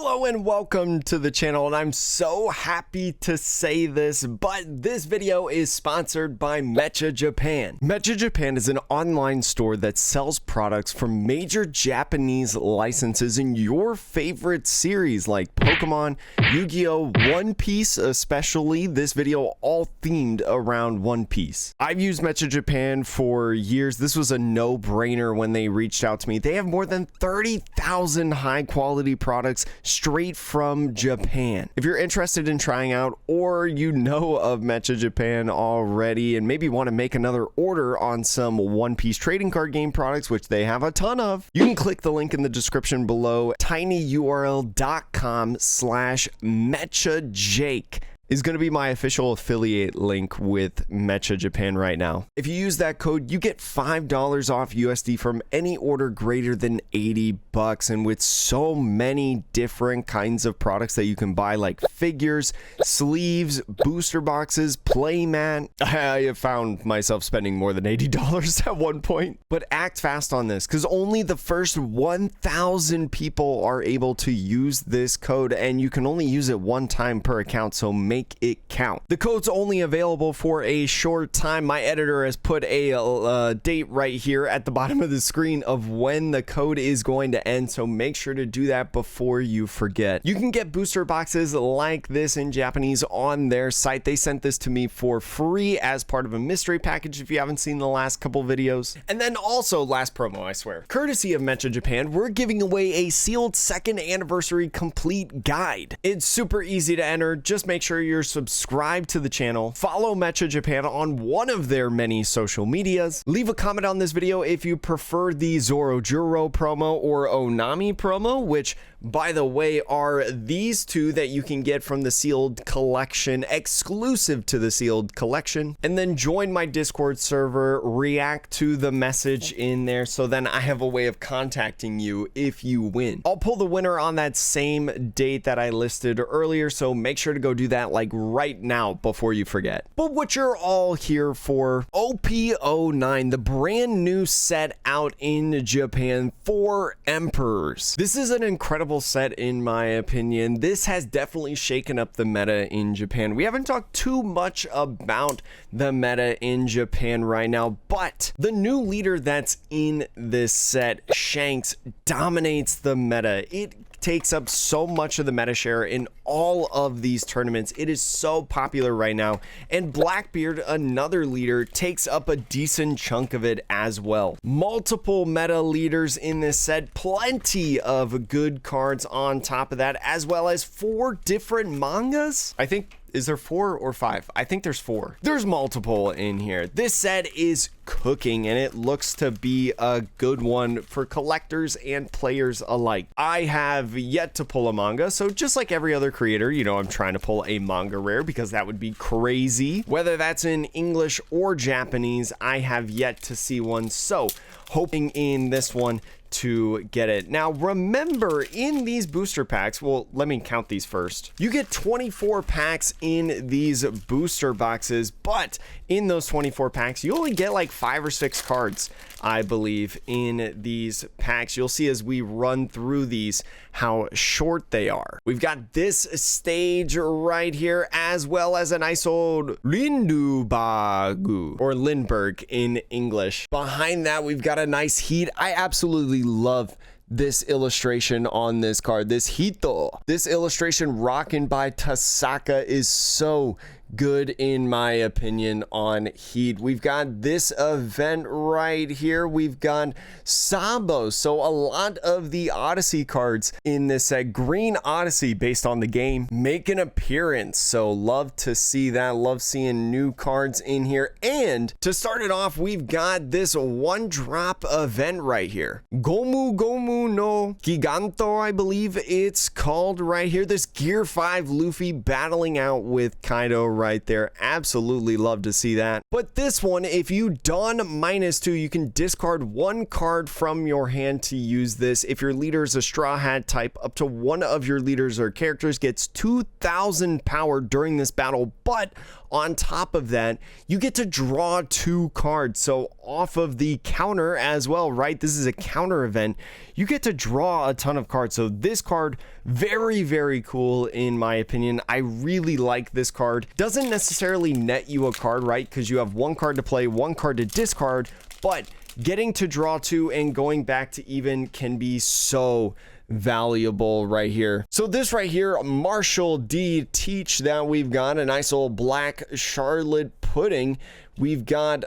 Hello and welcome to the channel, and I'm so happy to say this, but this video is sponsored by Mecha Japan. Mecha Japan is an online store that sells products from major Japanese licenses in your favorite series like Pokemon, Yu-Gi-Oh!, One Piece, especially this video all themed around One Piece. I've used Mecha Japan for years. This was a no-brainer when they reached out to me. They have more than 30,000 high-quality products straight from Japan. If you're interested in trying out, or you know of Mecha Japan already and maybe want to make another order on some One Piece trading card game products, which they have a ton of, you can click the link in the description below. tinyurl.com/mechajake is going to be my official affiliate link with Mecha Japan right now. If you use that code, you get $5 off USD from any order greater than 80 bucks. And with so many different kinds of products that you can buy, like figures, sleeves, booster boxes, playmat, I have found myself spending more than $80 at one point. But act fast on this, because only the first 1,000 people are able to use this code, and you can only use it one time per account, so make it count. The code's only available for a short time. My editor has put a date right here at the bottom of the screen of when the code is going to end, so make sure to do that before you forget. You can get booster boxes like this in Japanese on their site. They sent this to me for free as part of a mystery package if you haven't seen the last couple videos. And then also, last promo, I swear, courtesy of Mecha Japan, we're giving away a sealed 2nd anniversary complete guide. It's super easy to enter. Just make sure you're subscribed to the channel, follow Mecha Japan on one of their many social medias, leave a comment on this video if you prefer the Zoro promo or Onami promo, which by the way are these two that you can get from the sealed collection, exclusive to the sealed collection. And then join my Discord server, react to the message in there, so then I have a way of contacting you if you win. I'll pull the winner on that same date that I listed earlier, so make sure to go do that like right now before you forget. But what you're all here for, OP09, the brand new set out in Japan for Emperors. This is an incredible set in my opinion. This has definitely shaken up the meta in Japan. We haven't talked too much about the meta in Japan right now, but the new leader that's in this set, Shanks, dominates the meta. It takes up so much of the meta share in all of these tournaments. It is so popular right now, and Blackbeard, another leader, takes up a decent chunk of it as well. Multiple meta leaders in this set, plenty of good cards on top of that, as well as 4 different mangas. I think, is there 4 or 5? I think there's 4. There's multiple in here. This set is cooking, and it looks to be a good one for collectors and players alike. I have yet to pull a manga, so just like every other creator, you know, I'm trying to pull a manga rare because that would be crazy. Whether that's in English or Japanese, I have yet to see one, so hoping in this one to get it. Now remember, in these booster packs, well, let me count these first. You get 24 packs in these booster boxes, but in those 24 packs, you only get like 5 or 6 cards, I believe, in these packs. You'll see as we run through these how short they are. We've got this stage right here, as well as a nice old Lindubagu, or Lindbergh in English. Behind that, we've got a nice heat. I absolutely love this illustration on this card, this Hito. This illustration rocking by Tasaka is so good in my opinion on Heat. We've got this event right here. We've got Sabo. So a lot of the Odyssey cards in this set. Green Odyssey, based on the game, make an appearance. So love to see that. Love seeing new cards in here. And to start it off, we've got this one drop event right here. Gomu Gomu no Giganto, I believe it's called right here. This Gear 5 Luffy battling out with Kaido right there. Absolutely love to see that. But this one, if you don -2, you can discard 1 card from your hand to use this. If your leader is a Straw Hat type, up to 1 of your leaders or characters gets 2,000 power during this battle, but on top of that, you get to draw 2 cards. So off of the counter as well, right? This is a counter event. You get to draw a ton of cards. So this card, Very, very cool in my opinion. I really like this card. Doesn't necessarily net you a card, right? Because you have one card to play, one card to discard, but getting to draw 2 and going back to even can be so valuable right here. So this right here, Marshall D Teach, that we've got a nice old black Charlotte pudding. We've got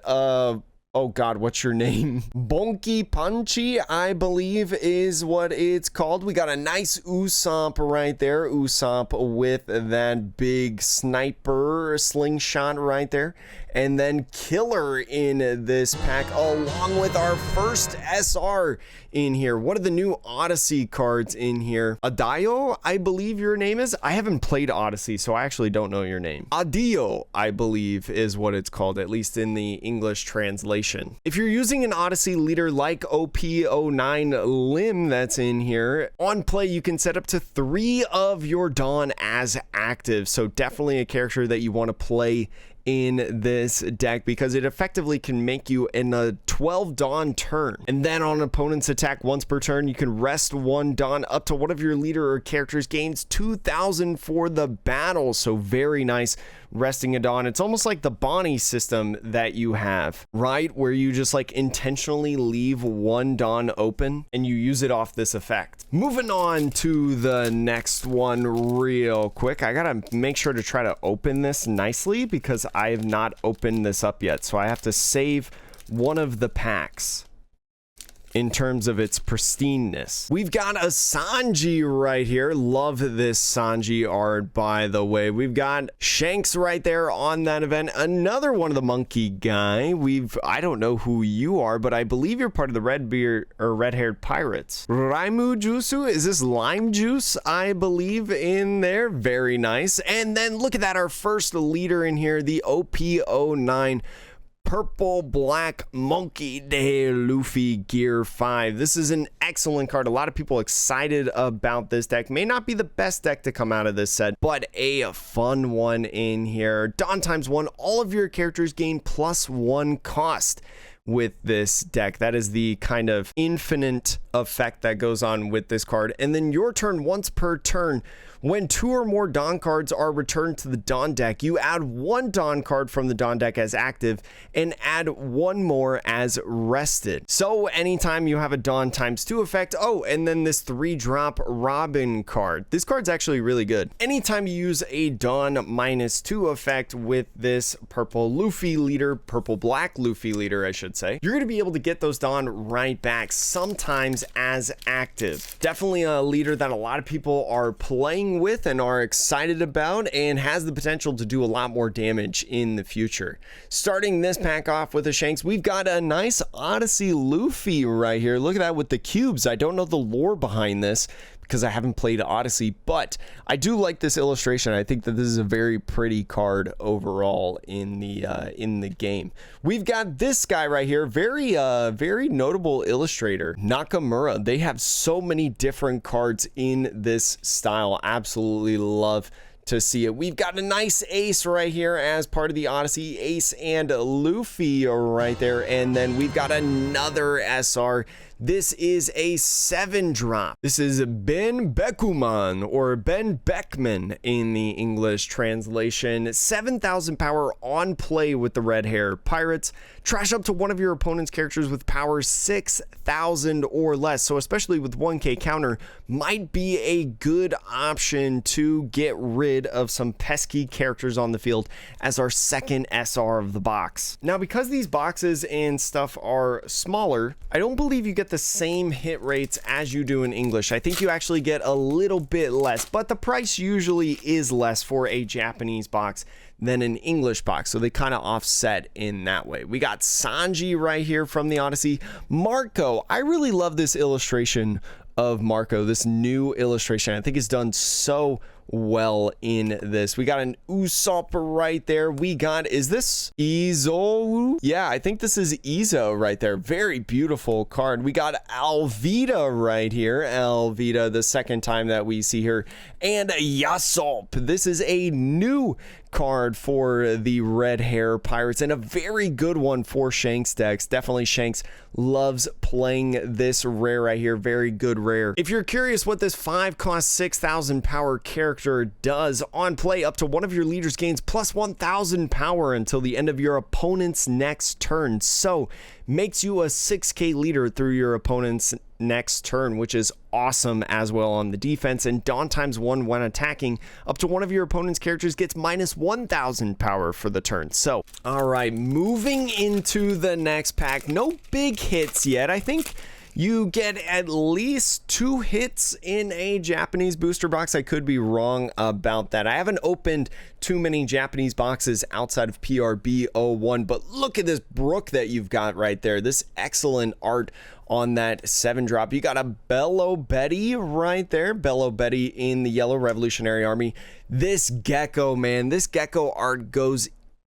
oh god, what's your name? Bonky Punchy, I believe is what it's called. We got a nice Usopp right there. Usopp with that big sniper slingshot right there. And then Killer in this pack, along with our first SR in here. What are the new Odyssey cards in here? Adio, I believe your name is. I haven't played Odyssey, so I actually don't know your name. Adio, I believe is what it's called, at least in the English translation. If you're using an Odyssey leader like OP09 Lim that's in here, on play you can set up to 3 of your Dawn as active. So definitely a character that you want to play in this deck because it effectively can make you in a 12 Dawn turn. And then on opponent's attack once per turn, you can rest 1 Dawn up to one of your leader or characters gains 2,000 for the battle. So very nice resting a Dawn. It's almost like the Bonnie system that you have, right? Where you just like intentionally leave 1 Dawn open and you use it off this effect. Moving on to the next one real quick. I gotta make sure to try to open this nicely because I have not opened this up yet. So I have to save one of the packs in terms of its pristineness. We've got a Sanji right here. Love this Sanji art, by the way. We've got Shanks right there on that event. Another one of the monkey guy. I don't know who you are, but I believe you're part of the Redbeard or red-haired pirates. Raimu Jusu, is this lime juice? I believe in there. Very nice. And then look at that, our first leader in here, the OP09 Purple Black Monkey Day Luffy Gear 5. This is an excellent card. A lot of people excited about this deck. May not be the best deck to come out of this set, but a fun one in here. Dawn ×1. All of your characters gain +1 cost with this deck. That is the kind of infinite effect that goes on with this card. And then your turn, once per turn, when 2 or more Dawn cards are returned to the Dawn deck, you add 1 Dawn card from the Dawn deck as active and add 1 more as rested. So anytime you have a Dawn ×2 effect, and then this 3-drop Robin card. This card's actually really good. Anytime you use a Dawn -2 effect with this purple Luffy leader, purple black Luffy leader, I should say, you're going to be able to get those Dawn right back, sometimes as active. Definitely a leader that a lot of people are playing with and are excited about and has the potential to do a lot more damage in the future. Starting this pack off with a Shanks, we've got a nice Odyssey Luffy right here. Look at that with the cubes. I don't know the lore behind this because I haven't played Odyssey, but I do like this illustration. I think that this is a very pretty card overall in the game. We've got this guy right here, very notable illustrator, Nakamura. They have so many different cards in this style. Absolutely love to see it. We've got a nice Ace right here as part of the Odyssey. Ace and Luffy right there. And then we've got another SR. This is a 7-drop. This is Ben Bekuman, or Ben Beckman in the English translation. 7,000 power on play with the red hair pirates. Trash up to one of your opponent's characters with power 6,000 or less. So especially with 1k counter, might be a good option to get rid of some pesky characters on the field as our second SR of the box. Now, because these boxes and stuff are smaller, I don't believe you get the same hit rates as you do in English. I think you actually get a little bit less, but the price usually is less for a Japanese box than an English box, so they kind of offset in that way. We got Sanji right here from the Odyssey. Marco, I really love this illustration of Marco, this new illustration. I think it's done so well in this. We got an Usopp right there. We got, is this Izo? Yeah, I think this is Izo right there. Very beautiful card. We got Alvida right here. Alvida, the second time that we see her. And Yasop. This is a new card for the red hair pirates and a very good one for Shanks decks. Definitely Shanks loves playing this rare right here. Very good rare. If you're curious what this 5 cost 6,000 power character does on play, up to one of your leaders gains plus 1,000 power until the end of your opponent's next turn. So makes you a 6k leader through your opponent's next turn, which is awesome as well on the defense. And Dawn ×1 when attacking, up to one of your opponent's characters gets minus 1,000 power for the turn. So all right, moving into the next pack. No big hits yet. I think you get at least 2 hits in a Japanese booster box. I could be wrong about that. I haven't opened too many Japanese boxes outside of PRB01, but look at this Brook that you've got right there. This excellent art on that 7-drop. You got a Bello Betty right there. Bello Betty in the Yellow Revolutionary Army. This Gecko, man, this Gecko art goes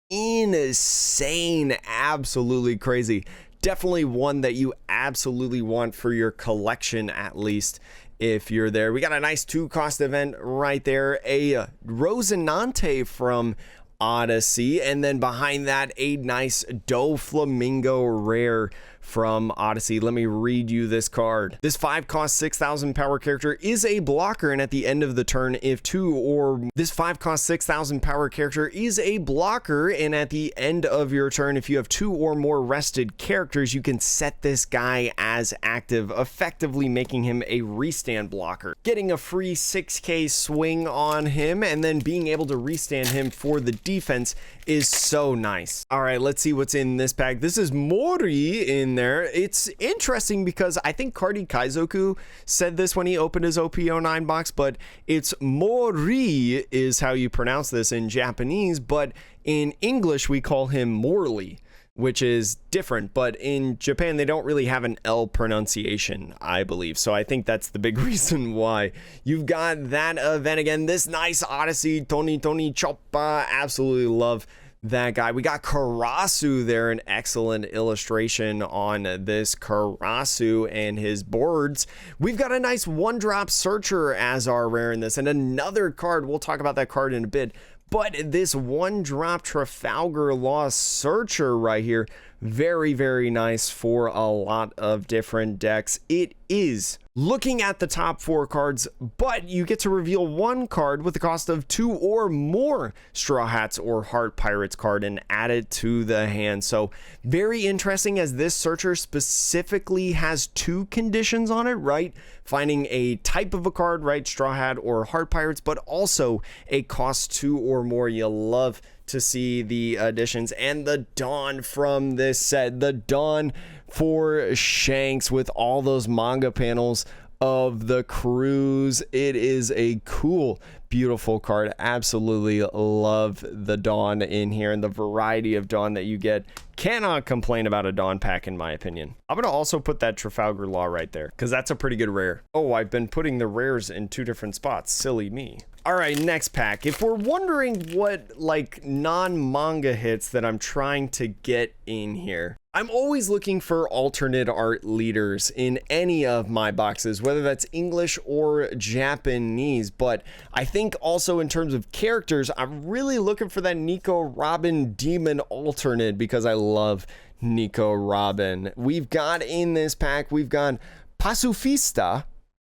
insane. Absolutely crazy. Definitely one that you absolutely want for your collection, at least if you're there. We got a nice 2-cost event right there. A Rosinante from Odyssey, and then behind that a nice Doflamingo rare from Odyssey. Let me read you this card. This 5 cost 6,000 power character is a blocker, and at the end of the turn, if 2 or this 5 cost 6,000 power character is a blocker, and at the end of your turn, if you have 2 or more rested characters, you can set this guy as active, effectively making him a restand blocker, getting a free 6k swing on him, and then being able to restand him for the defense is so nice. All right, let's see what's in this pack. This is Mori in there. It's interesting because I think Kardi Kaizoku said this when he opened his OP09 box, but it's Mori is how you pronounce this in Japanese, but in English we call him Morley, which is different, but in Japan they don't really have an L pronunciation, I believe. So I think that's the big reason why. You've got that event again, this nice Odyssey, Tony Choppa, absolutely love that guy. We got Karasu there, an excellent illustration on this Karasu and his boards. We've got a nice 1-drop Searcher as our rare in this, and another card, we'll talk about that card in a bit, but this 1-drop Trafalgar Law Searcher right here, very, very nice for a lot of different decks. It is looking at the top 4 cards, but you get to reveal 1 card with the cost of 2 or more Straw Hats or Heart Pirates card and add it to the hand. So very interesting, as this Searcher specifically has 2 conditions on it, right? Finding a type of a card, right? Straw Hat or Heart Pirates, but also a cost 2 or more. You'll love to see the additions. And the Dawn from this set, the Dawn for Shanks with all those manga panels of the cruise. It is a cool, beautiful card. Absolutely love the Dawn in here and the variety of Dawn that you get. Cannot complain about a Dawn pack, in my opinion. I'm going to also put that Trafalgar Law right there because that's a pretty good rare. Oh, I've been putting the rares in 2 different spots. Silly me. All right, next pack. If we're wondering what like non-manga hits that I'm trying to get in here, I'm always looking for alternate art leaders in any of my boxes, whether that's English or Japanese. But I think also in terms of characters, I'm really looking for that Nico Robin Demon alternate because I love Nico Robin. We've got in this pack, we've got Pacifista,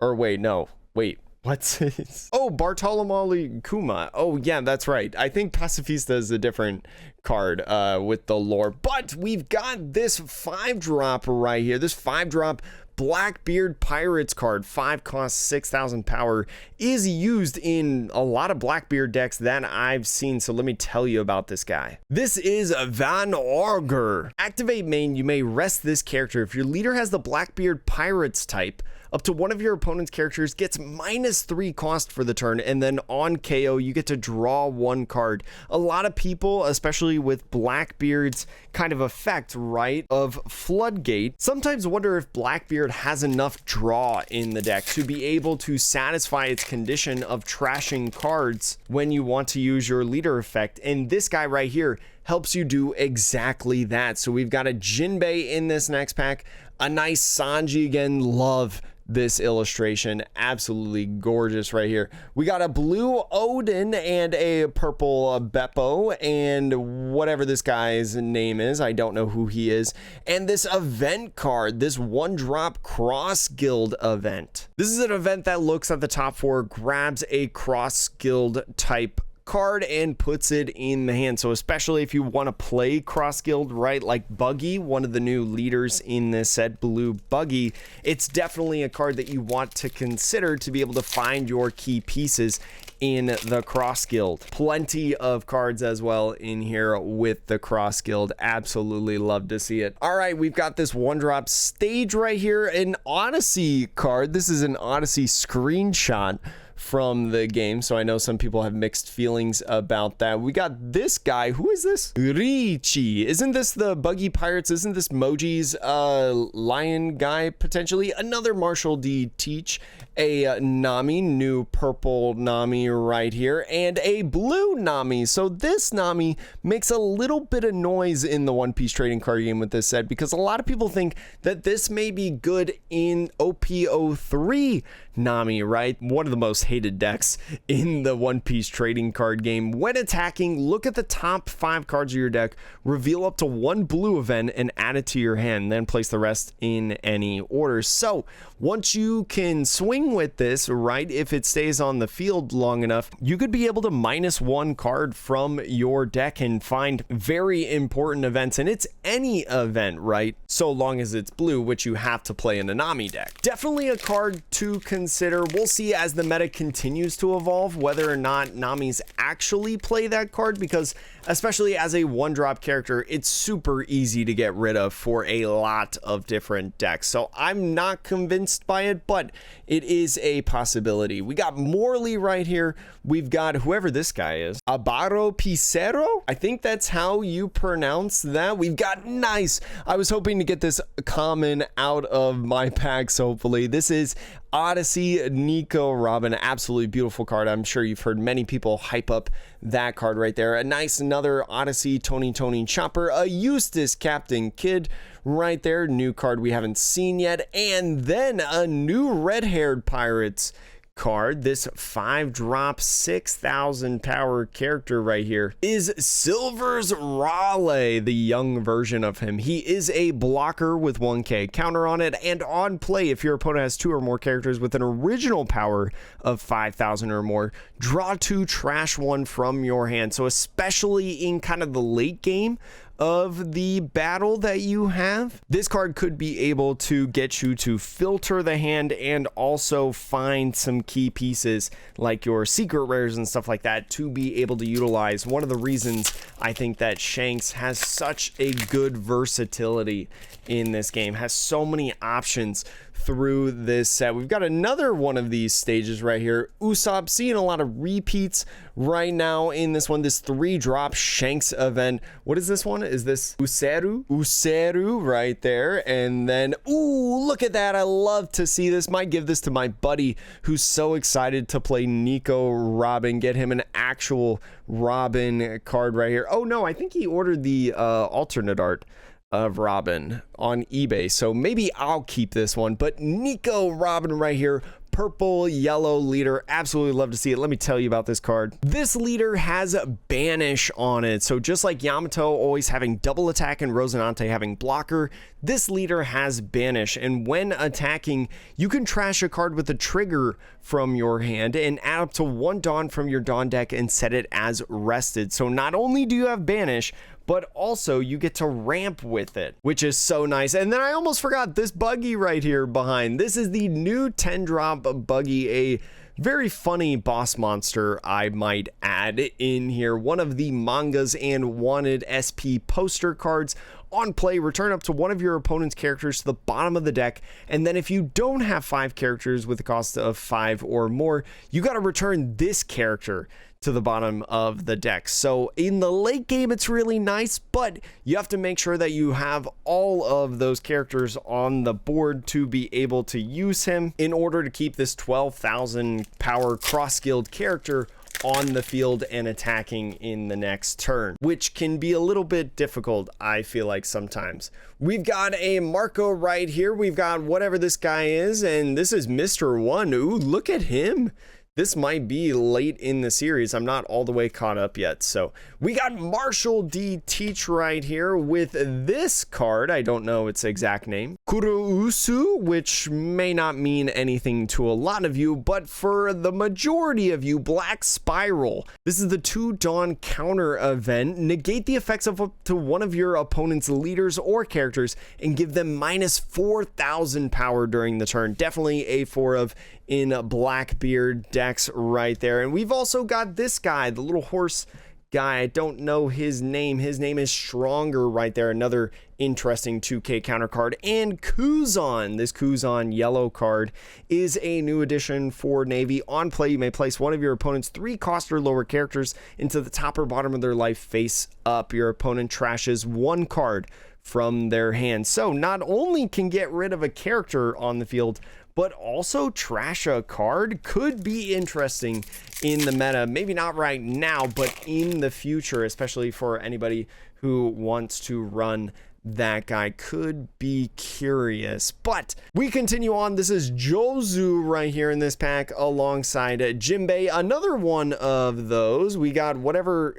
or wait, no, wait. What's this? Oh, Bartolomé Kuma. Oh, yeah, that's right. I think Pacifista is a different card with the lore. But we've got this 5-drop right here. This 5-drop Blackbeard Pirates card. 5 cost 6,000 power. Is used in a lot of Blackbeard decks that I've seen. So let me tell you about this guy. This is Van Augur. Activate main. You may rest this character. If your leader has the Blackbeard Pirates type, up to one of your opponent's characters gets -3 cost for the turn, and then on KO you get to draw 1 card. A lot of people, especially with Blackbeard's kind of effect, right, of Floodgate, sometimes wonder if Blackbeard has enough draw in the deck to be able to satisfy its condition of trashing cards when you want to use your leader effect. And this guy right here helps you do exactly that. So we've got a Jinbei in this next pack, a nice Sanji again. Love this illustration, absolutely gorgeous right here. We got a blue Odin and a purple Beppo and whatever this guy's name is, I don't know who he is, and this event card, this 1-drop cross guild event. This is an event that looks at the top 4, grabs a cross guild type card and puts it in the hand. So especially if you want to play cross guild, right, like Buggy, one of the new leaders in this set, Blue Buggy, it's definitely a card that you want to consider to be able to find your key pieces in the cross guild. Plenty of cards as well in here with the cross guild. Absolutely love to see it. All right, we've got this 1-drop stage right here, an Odyssey card. This is an Odyssey screenshot from the game, so I know some people have mixed feelings about that. We got this guy. Who is this? Richi. Isn't this the Buggy Pirates? Isn't this Moji's lion guy potentially? Another Marshall D. Teach, a Nami, new purple Nami right here, and a blue Nami. So this Nami makes a little bit of noise in the One Piece trading card game with this set, because a lot of people think that this may be good in OP03 Nami, right? One of the most hated decks in the One Piece trading card game. When attacking, look at the top 5 cards of your deck, reveal up to 1 blue event and add it to your hand, then place the rest in any order. So once you can swing with this, right, if it stays on the field long enough, you could be able to -1 card from your deck and find very important events. And it's any event, right, so long as it's blue, which you have to play in a Nami deck. Definitely a card to consider. We'll see as the meta continues to evolve whether or not Namis actually play that card, because especially as a 1-drop character, it's super easy to get rid of for a lot of different decks. So I'm not convinced by it, but it is a possibility. We got Morley right here. We've got whoever this guy is, Abaro Picero. I think that's how you pronounce that. We've got nice. I was hoping to get this common out of my packs, hopefully. This is Odyssey Nico Robin. Absolutely beautiful card. I'm sure you've heard many people hype up that card right there. A nice another Odyssey Tony Chopper, a Eustace Captain Kidd right there. New card we haven't seen yet. And then a new red-haired Pirates card. This 5-drop 6,000 power character right here is Silver's Raleigh, the young version of him. He is a blocker with 1k counter on it, and on play, if your opponent has 2 or more characters with an original power of 5,000 or more, draw 2, trash 1 from your hand. So especially in kind of the late game of the battle that you have, this card could be able to get you to filter the hand and also find some key pieces like your secret rares and stuff like that to be able to utilize. One of the reasons I think that Shanks has such a good versatility in this game, has so many options through this set. We've got another one of these stages right here. Usopp, seeing a lot of repeats right now in this one, this 3-drop Shanks event. What is this one? Is this Useru right there? And then, ooh, look at that. I love to see this. Might give this to my buddy who's so excited to play Nico Robin, get him an actual Robin card right here. Oh no, I think he ordered the alternate art of Robin on eBay, so maybe I'll keep this one. But Nico Robin right here, purple yellow leader, absolutely love to see it. Let me tell you about this card. This leader has banish on it, so just like Yamato always having double attack and Rosinante having blocker, this leader has banish, and when attacking you can trash a card with a trigger from your hand and add up to 1 Dawn from your Dawn deck and set it as rested. So not only do you have banish, but also you get to ramp with it, which is so nice. And then I almost forgot this Buggy right here behind. This is the new 10-drop Buggy, a very funny boss monster, I might add in here. One of the mangas and wanted SP poster cards On play, return up to one of your opponent's characters to the bottom of the deck, and then if you don't have 5 characters with a cost of 5 or more, you got to return this character to the bottom of the deck. So in the late game, it's really nice, but you have to make sure that you have all of those characters on the board to be able to use him in order to keep this 12,000 power cross-skilled character on the field and attacking in the next turn, which can be a little bit difficult, I feel like, sometimes. We've got a Marco right here. We've got whatever this guy is, and this is Mr. One. Ooh, look at him. This might be late in the series. I'm not all the way caught up yet. So we got Marshall D. Teach right here with this card. I don't know its exact name. Kurousu, which may not mean anything to a lot of you, but for the majority of you, Black Spiral. This is the 2 Dawn counter event. Negate the effects of up to one of your opponent's leaders or characters and give them minus 4,000 power during the turn. Definitely a 4 of in Blackbeard decks right there. And we've also got this guy, the little horse guy. I don't know his name. His name is Stronger right there. Another interesting 2K counter card. And Kuzan, this Kuzan yellow card, is a new addition for Navy. On play, you may place one of your opponent's 3 cost or lower characters into the top or bottom of their life face up. Your opponent trashes 1 card from their hand. So not only can get rid of a character on the field, but also trash a card. Could be interesting in the meta. Maybe not right now, but in the future, especially for anybody who wants to run that guy. Could be curious. But we continue on. This is Jozu right here in this pack alongside Jinbei. Another one of those. We got whatever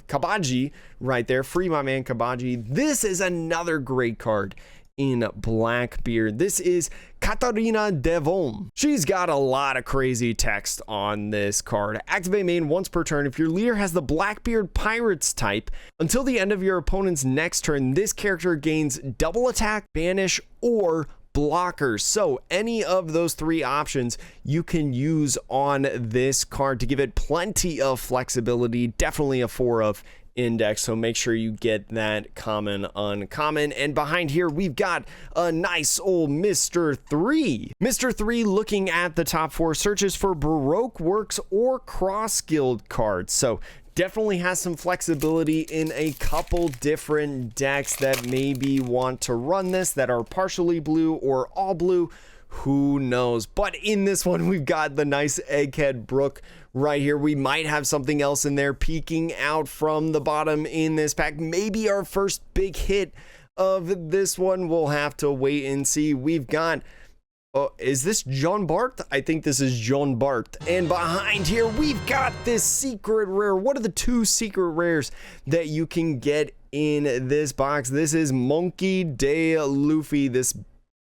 Kabaji right there. Free my man Kabaji. This is another great card in Blackbeard. This is Katarina Devon. She's got a lot of crazy text on this card. Activate main once per turn. If your leader has the Blackbeard Pirates type, until the end of your opponent's next turn, this character gains double attack, banish, or blockers. So any of those 3 options you can use on this card to give it plenty of flexibility. Definitely a 4 of index, so make sure you get that common uncommon. And behind here we've got a nice old Mr. 3. Mr. 3, looking at the top 4, searches for Baroque works or cross guild cards, so definitely has some flexibility in a couple different decks that maybe want to run this, that are partially blue or all blue. Who knows? But in this one, we've got the nice Egghead Brook right here. We might have something else in there peeking out from the bottom in this pack. Maybe our first big hit of this one. We'll have to wait and see. We've got, is this John Bart? I think this is John Bart. And behind here, we've got this secret rare. What are the 2 secret rares that you can get in this box? This is Monkey D. Luffy, this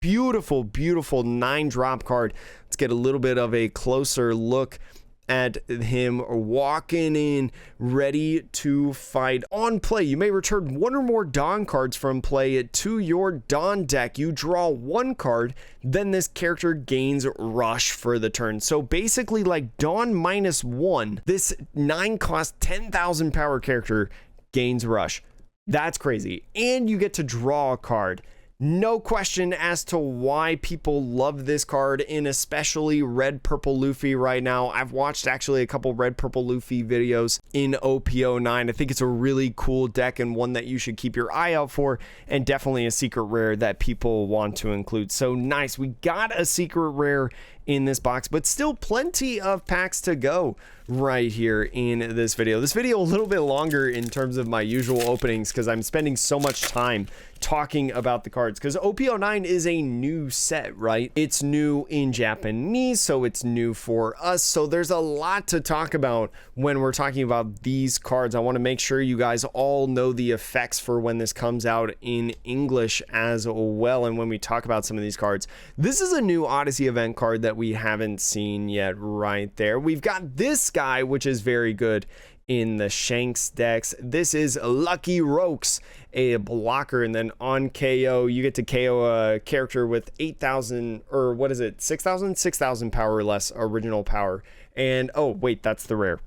beautiful 9-drop card. Let's get a little bit of a closer look at him walking in ready to fight. On play, you may return 1 or more Dawn cards from play to your Dawn deck. You draw 1 card, then this character gains rush for the turn. So basically like Dawn -1, this 9 cost 10,000 power character gains rush. That's crazy. And you get to draw a card. No question as to why people love this card, and especially Red Purple Luffy right now. I've watched actually a couple Red Purple Luffy videos in OP09. I think it's a really cool deck and one that you should keep your eye out for, and definitely a secret rare that people want to include. So nice. We got a secret rare in this box, but still plenty of packs to go right here in this video. This video a little bit longer in terms of my usual openings because I'm spending so much time talking about the cards, because OP09 is a new set, right? It's new in Japanese, so it's new for us. So there's a lot to talk about when we're talking about these cards. I want to make sure you guys all know the effects for when this comes out in English as well. And when we talk about some of these cards, this is a new Odyssey event card that we haven't seen yet right there. We've got this guy, which is very good in the Shanks decks. This is Lucky Rokes, a blocker, and then on KO you get to KO a character with 8,000, or what is it, 6,000 power or less original power. And oh wait, that's the rare.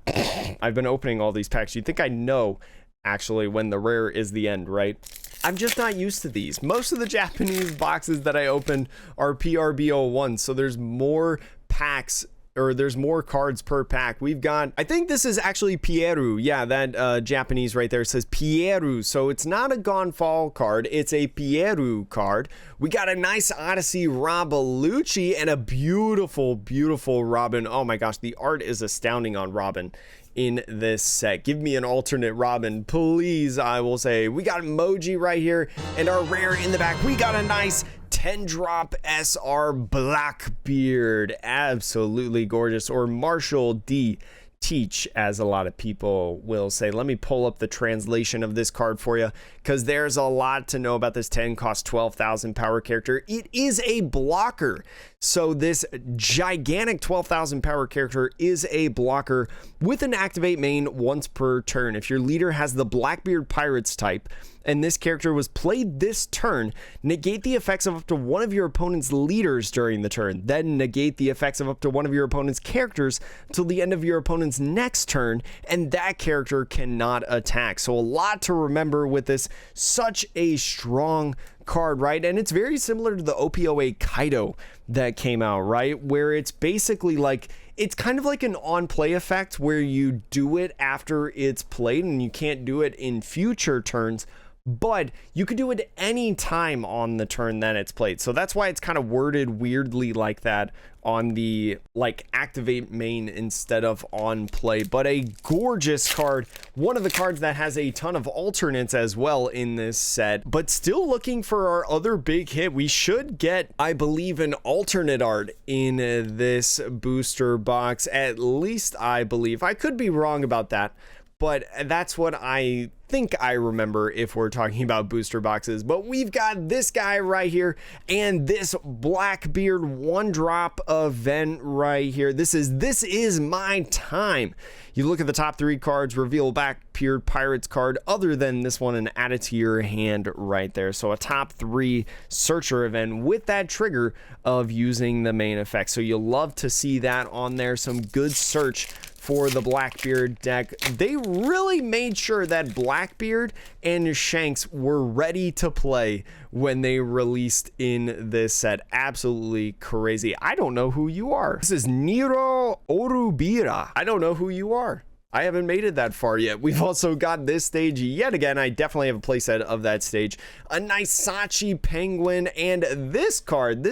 I've been opening all these packs. You'd think I know actually when the rare is the end, right? I'm just not used to these. Most of the Japanese boxes that I open are PRBO1, so there's more packs, or there's more cards per pack. We've got, I think this is actually Pieru. Yeah, that Japanese right there says Pieru. So it's not a Gone Fall card, it's a Pieru card. We got a nice Odyssey Robalucci and a beautiful, beautiful Robin. Oh my gosh, the art is astounding on Robin in this set. Give me an alternate Robin, please, I will say. We got emoji right here, and our rare in the back. We got a nice 10-drop SR Blackbeard. Absolutely gorgeous. Or Marshall D. Teach, as a lot of people will say. Let me pull up the translation of this card for you, because there's a lot to know about this 10 cost 12,000 power character. It is a blocker. So this gigantic 12,000 power character is a blocker with an activate main once per turn. If your leader has the Blackbeard Pirates type, and this character was played this turn, negate the effects of up to one of your opponent's leaders during the turn. Then negate the effects of up to one of your opponent's characters till the end of your opponent's next turn, and that character cannot attack. So a lot to remember with this. Such a strong card, right? And it's very similar to the OP08 Kaido that came out, right? Where it's basically like, it's kind of like an on-play effect where you do it after it's played and you can't do it in future turns, but you could do it any time on the turn that it's played. So that's why it's kind of worded weirdly like that on the like activate main instead of on play. But a gorgeous card, one of the cards that has a ton of alternates as well in this set. But still looking for our other big hit. We should get, I believe, an alternate art in this booster box, at least I believe. I could be wrong about that, but that's what I think I remember if we're talking about booster boxes. But we've got this guy right here and this Blackbeard 1-drop event right here. This is my time. You look at the top 3 cards, reveal Blackbeard Pirates card other than this one and add it to your hand right there. So a top 3 searcher event with that trigger of using the main effect. So you'll love to see that on there. Some good search for the Blackbeard deck. They really made sure that Blackbeard and Shanks were ready to play when they released in this set. Absolutely crazy. I don't know who you are. This is Nero Orubira. I don't know who you are. I haven't made it that far yet. We've also got this stage yet again. I definitely have a playset of that stage. A nice Sachi Penguin, and this card,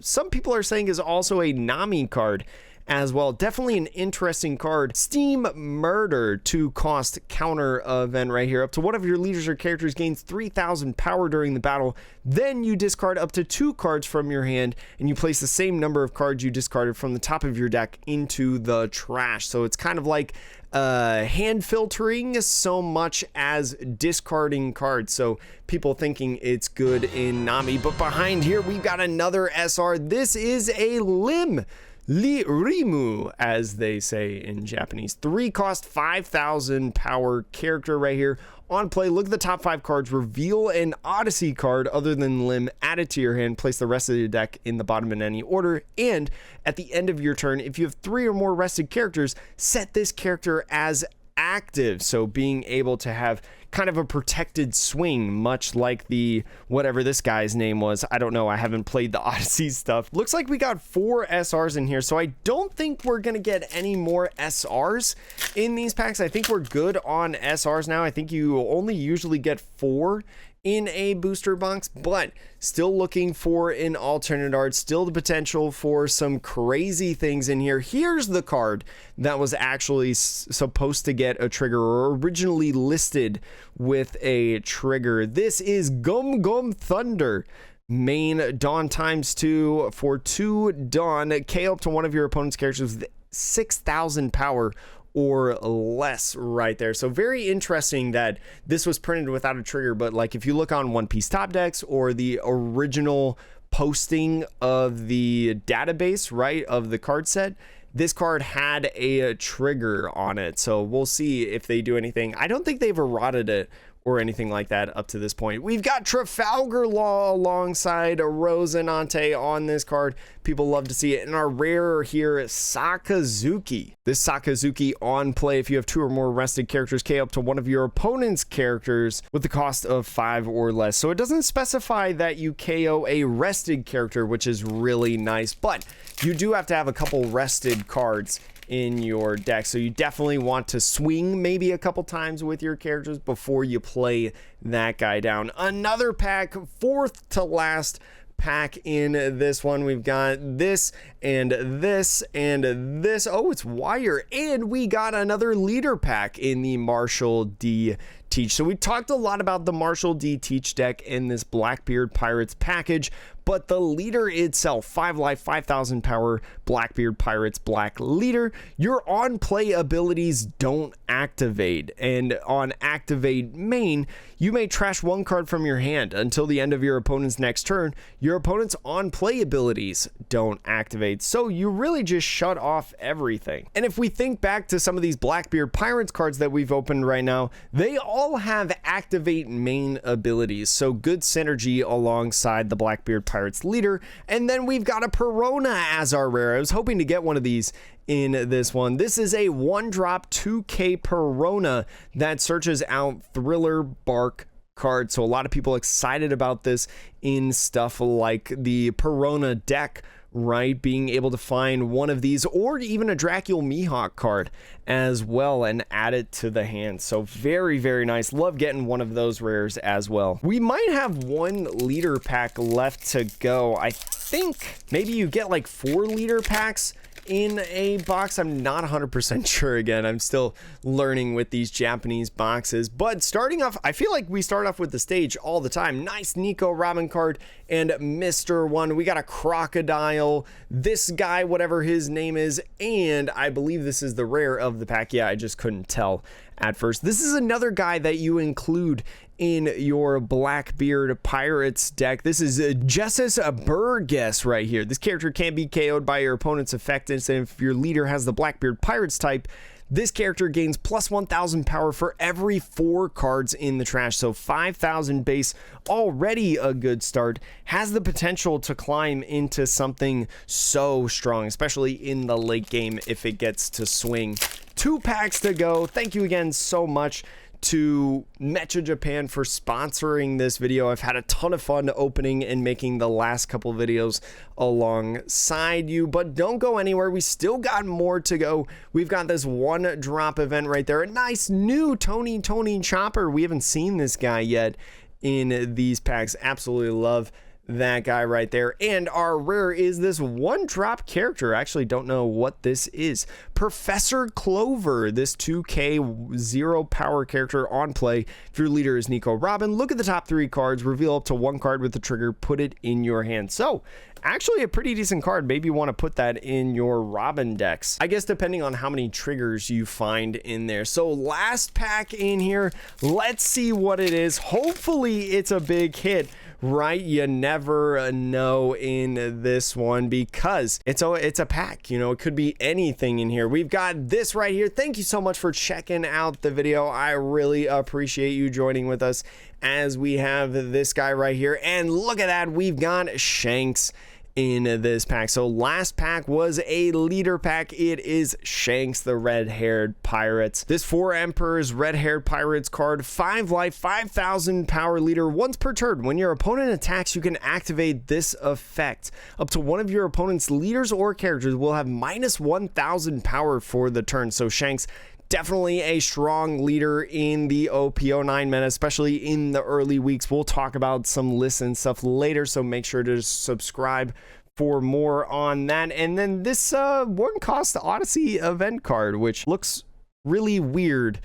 some people are saying is also a Nami card as well. Definitely an interesting card. Steam Murder, 2 cost counter event right here. Up to one of your leaders or characters gains 3,000 power during the battle. Then you discard up to 2 cards from your hand, and you place the same number of cards you discarded from the top of your deck into the trash. So it's kind of like hand filtering so much as discarding cards. So people thinking it's good in Nami. But behind here, we've got another SR. This is a Lim Rimu, as they say in Japanese. 3 cost 5,000 power character right here. On play, look at the top 5 cards, reveal an Odyssey card other than Lim, add it to your hand, place the rest of your deck in the bottom in any order, and at the end of your turn, if you have 3 or more rested characters, set this character as active. So being able to have kind of a protected swing, much like the whatever this guy's name was. I don't know, I haven't played the Odyssey stuff. Looks like we got 4 SRs in here, so I don't think we're gonna get any more SRs in these packs. I think we're good on SRs now. I think you only usually get 4 in a booster box, but still looking for an alternate art, still the potential for some crazy things in here. Here's the card that was actually supposed to get a trigger, or originally listed with a trigger. This is Gum Gum Thunder. Main Dawn ×2 for 2 Dawn. KO up to one of your opponent's characters with 6,000 power or less right there. So very interesting that this was printed without a trigger, but like if you look on One Piece top decks or the original posting of the database, right, of the card set, this card had a trigger on it. So we'll see if they do anything. I don't think they've eroded it or anything like that up to this point. We've got Trafalgar Law alongside Rosinante on this card. People love to see it. And our rare here is Sakazuki. This Sakazuki on play, if you have 2 or more rested characters, KO up to one of your opponent's characters with the cost of 5 or less. So it doesn't specify that you KO a rested character, which is really nice, but you do have to have a couple rested cards in your deck, so you definitely want to swing maybe a couple times with your characters before you play that guy down. Another pack, 4th to last pack in this one. We've got this and this and this. Oh, it's wire, and we got another leader pack in the Marshall D Teach. So we talked a lot about the Marshall D Teach deck in this Blackbeard Pirates package, but the leader itself, 5 life, 5,000 power, Blackbeard Pirates Black Leader, your on play abilities don't activate, and on activate main, you may trash 1 card from your hand until the end of your opponent's next turn. Your opponent's on play abilities don't activate, so you really just shut off everything. And if we think back to some of these Blackbeard Pirates cards that we've opened right now, they all have activate main abilities, so good synergy alongside the Blackbeard Pirates leader. And then we've got a Perona as our rare. I was hoping to get one of these in this one. This is a 1-drop 2K Perona that searches out Thriller Bark cards. So a lot of people excited about this in stuff like the Perona deck, right? Being able to find one of these, or even a Dracula Mihawk card as well, and add it to the hand. So very, very nice. Love getting one of those rares as well. We might have 1 leader pack left to go. I think maybe you get like 4 leader packs in a box. I'm not 100% sure. Again, I'm still learning with these Japanese boxes, but starting off, I feel like we start off with the stage all the time. Nice Nico Robin card and Mr. One. We got a Crocodile, this guy, whatever his name is, and I believe this is the rare of the pack. Yeah, I just couldn't tell at first. This is another guy that you include in your Blackbeard Pirates deck. This is Jessus Burgess right here. This character can't be KO'd by your opponent's effectiveness, and if your leader has the Blackbeard Pirates type, this character gains plus 1,000 power for every 4 cards in the trash. So 5,000 base, already a good start. Has the potential to climb into something so strong, especially in the late game if it gets to swing. 2 packs to go. Thank you again so much to Mecha Japan for sponsoring this video. I've had a ton of fun opening and making the last couple videos alongside you, but don't go anywhere. We still got more to go. We've got this 1-drop event right there. A nice new Tony Chopper. We haven't seen this guy yet in these packs. Absolutely love that guy right there. And our rare is this 1-drop character. I actually don't know what this is. Professor Clover, this 2K 0 power character on play. If your leader is Nico Robin, look at the top 3 cards, reveal up to 1 card with the trigger, put it in your hand. So actually a pretty decent card. Maybe you want to put that in your Robin decks, I guess, depending on how many triggers you find in there. So last pack in here, let's see what it is. Hopefully it's a big hit, right? You never know in this one because it's a pack, you know, it could be anything in here. We've got this right here. Thank you so much for checking out the video. I really appreciate you joining with us as we have this guy right here. And look at that, we've got Shanks in this pack. So last pack was a leader pack. It is Shanks, the red-haired pirates. This 4 Emperors red-haired pirates card, 5 life, 5,000 power leader. Once per turn, when your opponent attacks, you can activate this effect. Up to one of your opponent's leaders or characters will have minus 1,000 power for the turn. So Shanks, definitely a strong leader in the OP09 meta, especially in the early weeks. We'll talk about some lists and stuff later, so make sure to subscribe for more on that. And then this 1-cost Odyssey event card, which looks really weird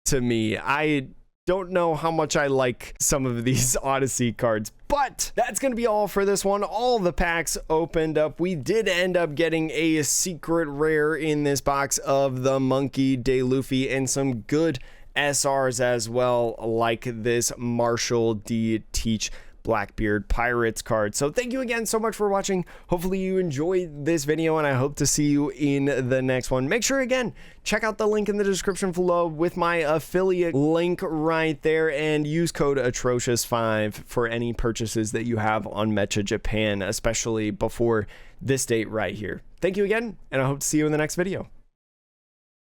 to me. I don't know how much I like some of these Odyssey cards, but that's going to be all for this one. All the packs opened up. We did end up getting a secret rare in this box of the Monkey D. Luffy and some good SRs as well, like this Marshall D. Teach Blackbeard Pirates card. So thank you again so much for watching. Hopefully you enjoyed this video, and I hope to see you in the next one. Make sure, again, check out the link in the description below with my affiliate link right there, and use code Atrocious5 for any purchases that you have on Mecha Japan, especially before this date right here. Thank you again, and I hope to see you in the next video.